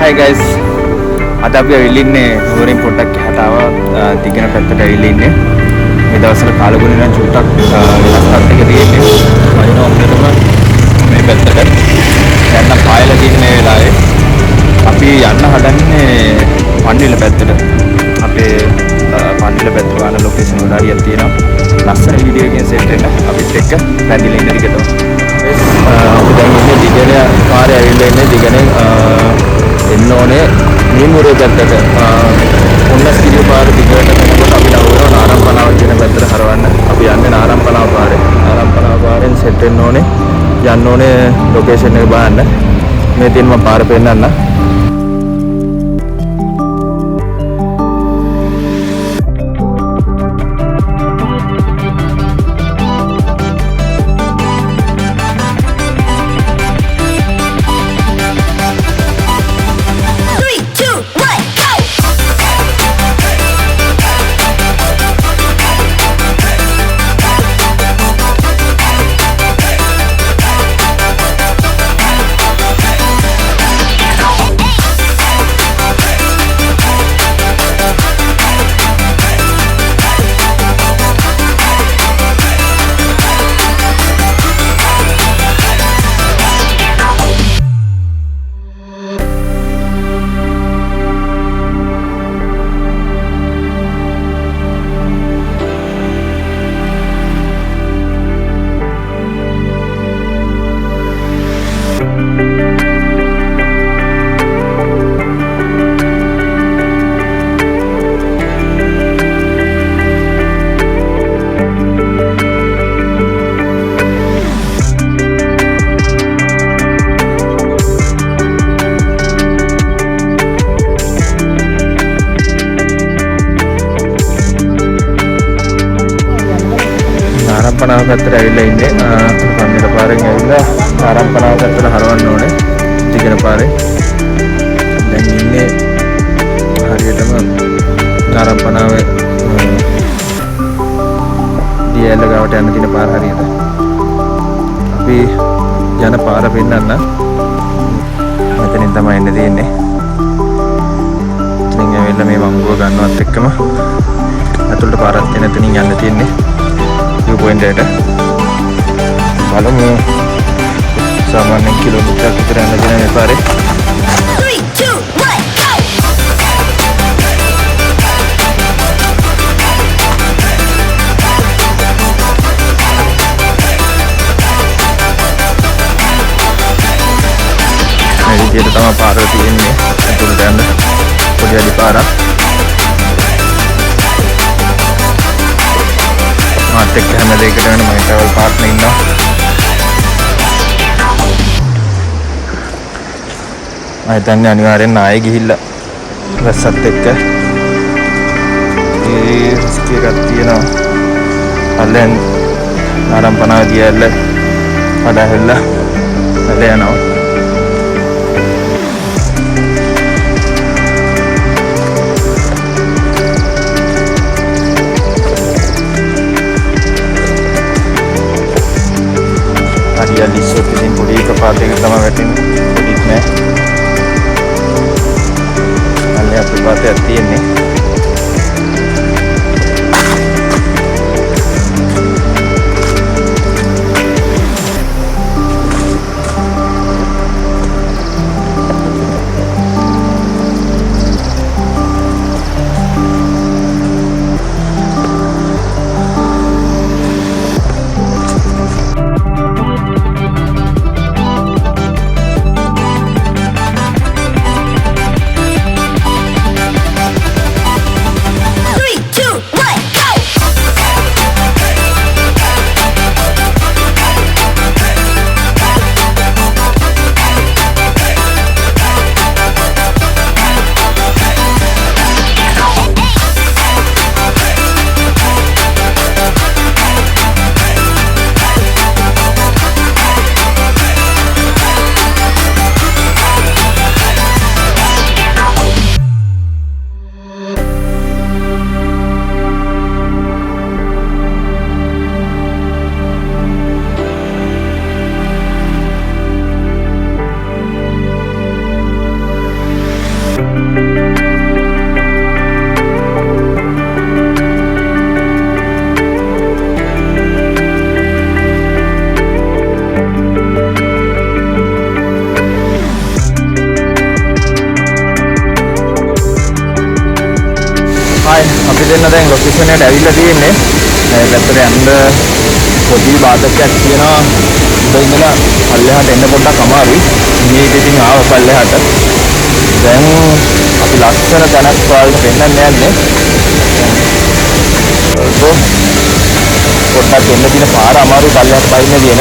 Hi guys, අද අපි ඇවිල්ලා ඉන්නේ නුවරින් පොඩ්ඩක් එහාට ආවා දිගන පැත්තට ඇවිල්ලා ඉන්නේ. මේ දවස්වල කාලගුණය නම් චුට්ටක් වෙනස් තත්ත්වයක තියෙන්නේ. වයින් ඔන්නටම මේ පැත්තට යන්න පායලා තියෙන මේ වෙලාවේ අපි යන්න හදන්නේ පන්විල පැත්තට. අපේ පන්විල පැත්තට යන ලොකේෂන් වල හරියක් තියෙනවා. ලස්සන වීඩියෝ එකකින් සෙට් වෙන්න අපිත් එක්ක පැන්විල ඉන්න දිගටම. අපි දැන් ඉන්නේ දිගන පාරේ ඇවිල්ලා ඉන්නේ දිගනේ එන්න ඕනේ නිමුරේ පැත්තට ඔන්නස්කිරිය පාර දිගට යනකොට අපි නවුර නාරම්පලාව කියන පැත්තට හරවන්න. අපි යන්නේ නාරම්පලාව පාරේ. නාරම්පලාව පාරෙන් සෙට් වෙන්න ඕනේ. යන්න ඕනේ ලොකේෂන් එක බලන්න. මේ තියෙන මම පාර පෙන්නන්න. නාරම්පලාව පැත්තට ඇවිල්ලා ඉන්නේ. පන්විල පාරෙන් ඇවිල්ලා නාරම්පලාව පැත්තට හරවන්න ඕනේ දිගන පාරේ. දැන් ඉන්නේ හරියටම නාරම්පලාවේ DL ගාවට යන්න තියෙන පාර හරියට. අපි යන පාර පෙන්නන්න. මෙතනින් තමයි එන්න තියෙන්නේ. ඉතින් ඇවිල්ලා මේ වංගුව ගන්නවත් එක්කම අතුලට පාරක් තියෙන එතනින් යන්න තියෙන්නේ. point එක බලමු සාමාන්‍යයෙන් කිලෝමීටරයක් විතර යන දෙන මේ පාරේ 3 2 1 go මේ විදිහට තමයි පාර තියෙන්නේ අතුලට යන පොඩි අඩි පාරක් මාත් එක්ක හැම දෙයකට වෙන මගේ ට්‍රැවල් පාර්ට්නර් ඉන්නවා. මම හිතන්නේ අනිවාර්යෙන් ආයෙ ගිහිල්ලා රස්සත් එක්ක ඒ රිස්ක් එකක් තියෙනවා. අල්ලෙන් නාරම්පලාව දියල්ල පඩහැල්ලා වැඩ යනවා. या लिसो किसी पूरी कपाते के समय बैठे इसमें अल्ले आपकी बातें आती है नहीं ස්ටේෂනයට ඇවිල්ලා තියෙන්නේ. මේ පැත්තට යන්න පොඩි බාධකයක් තියෙනවා. උඩ ඉඳලා පල්ලෙහාට එන්න පොඩ්ඩක් අමාරුයි. මේක ඉතින් ආව පල්ලෙහාට. දැන් අපි ලස්සන තැනක් ඔයාලට පෙන්නන්න යන්නේ. පොඩ්ඩක් එන්න තියෙන පාර අමාරුයි පල්ලෙහාට බහින්න තියෙන.